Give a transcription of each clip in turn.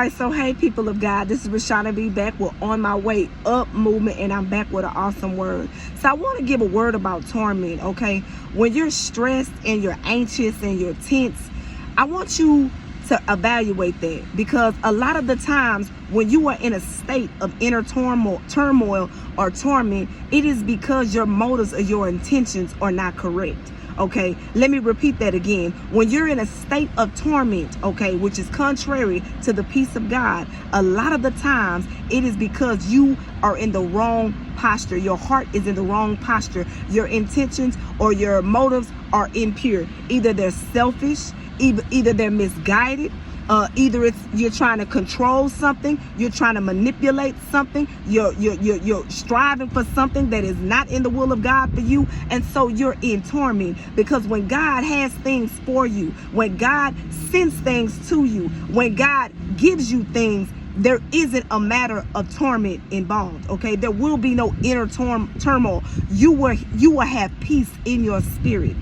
Alright, so hey people of God, this is Rashana B back with On My Way Up movement, and I'm back with an awesome word. So I want to give a word about torment, okay? When you're stressed and you're anxious and you're tense, I want you to evaluate that, because a lot of the times when you are in a state of inner turmoil or torment, it is because your motives or your intentions are not correct. Okay, let me repeat that again. When you're in a state of torment, okay, which is contrary to the peace of God, a lot of the times it is because you are in the wrong posture. Your heart is in the wrong posture. Your intentions or your motives are impure. Either they're selfish, either they're misguided, either it's you're trying to control something, you're trying to manipulate something, you're striving for something that is not in the will of God for you, and so you're in torment. Because when God has things for you, when God sends things to you, when God gives you things, there isn't a matter of torment involved. Okay, there will be no inner turmoil. You will have peace in your spirit.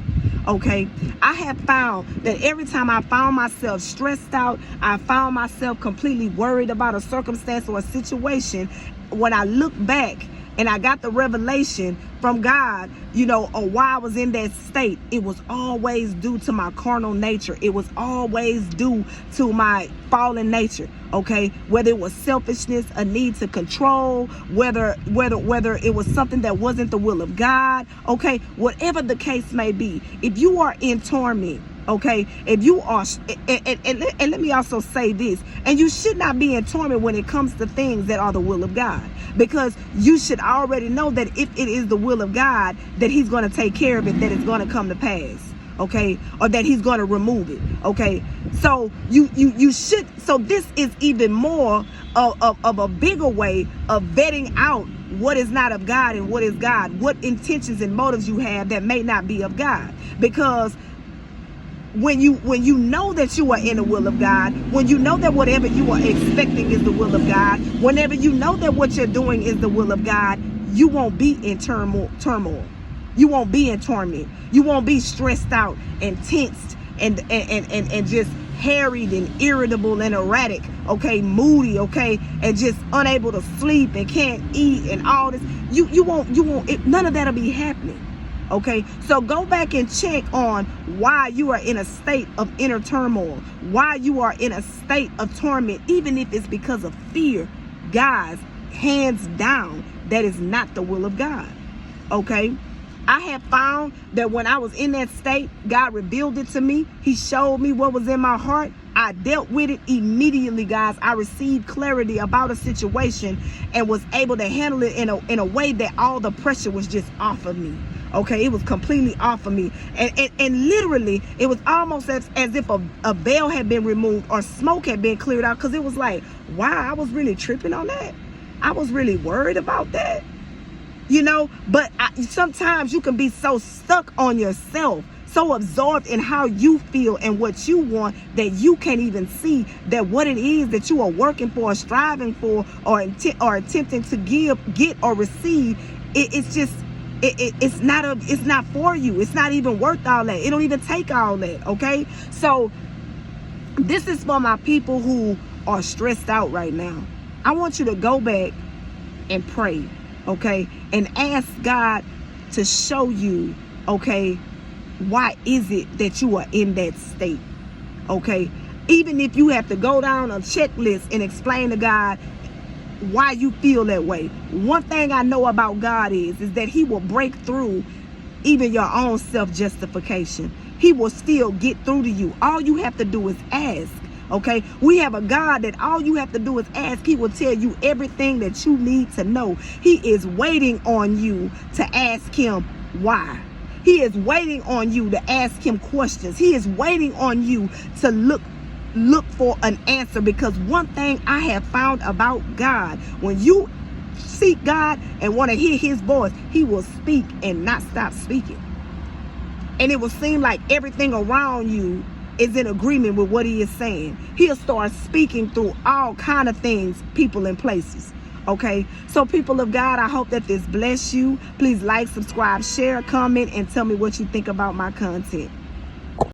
Okay, I have found that every time I found myself stressed out, I found myself completely worried about a circumstance or a situation, when I look back and I got the revelation from God, or why I was in that state, it was always due to my carnal nature. It was always due to my fallen nature. Okay, whether it was selfishness, a need to control, whether it was something that wasn't the will of God. Okay, whatever the case may be, if you are in torment, okay, if you are, and let me also say this, and you should not be in torment when it comes to things that are the will of God, because you should already know that if it is the will of God, that He's going to take care of it, that it's going to come to pass. Okay, or that He's going to remove it. Okay, so you should. So this is even more of a bigger way of vetting out what is not of God and what is God, what intentions and motives you have that may not be of God. Because when you know that you are in the will of God, when you know that whatever you are expecting is the will of God, whenever you know that what you're doing is the will of God, you won't be in turmoil. You won't be in torment. You won't be stressed out and tensed and just harried and irritable and erratic, okay, moody, okay, and just unable to sleep and can't eat and all this. You won't, none of that'll be happening. Okay, so go back and check on why you are in a state of inner turmoil, why you are in a state of torment, even if it's because of fear. Guys, hands down, that is not the will of God. Okay, I have found that when I was in that state, God revealed it to me. He showed me what was in my heart. I dealt with it immediately, guys. I received clarity about a situation and was able to handle it in a way that all the pressure was just off of me. Okay, it was completely off of me. And literally, it was almost as if a veil had been removed or smoke had been cleared out, because it was like, wow, I was really tripping on that. I was really worried about that. But sometimes you can be so stuck on yourself, so absorbed in how you feel and what you want, that you can't even see that what it is that you are working for, striving for, or attempting to get or receive, it's not for you. It's not even worth all that. It don't even take all that. Okay, so this is for my people who are stressed out right now. I want you to go back and pray, okay, and ask God to show you, okay, why is it that you are in that state. Okay, even if you have to go down a checklist and explain to God why you feel that way. One thing I know about God is that He will break through even your own self-justification. He will still get through to you. All you have to do is ask. Okay, we have a God that all you have to do is ask. He will tell you everything that you need to know. He is waiting on you to ask Him why. He is waiting on you to ask Him questions. He is waiting on you to look for an answer, because one thing I have found about God, when you seek God and want to hear His voice, He will speak and not stop speaking. And it will seem like everything around you is in agreement with what He is saying. He'll start speaking through all kind of things, people and places. Okay, so people of God, I hope that this bless you. Please like, subscribe, share, comment, and tell me what you think about my content.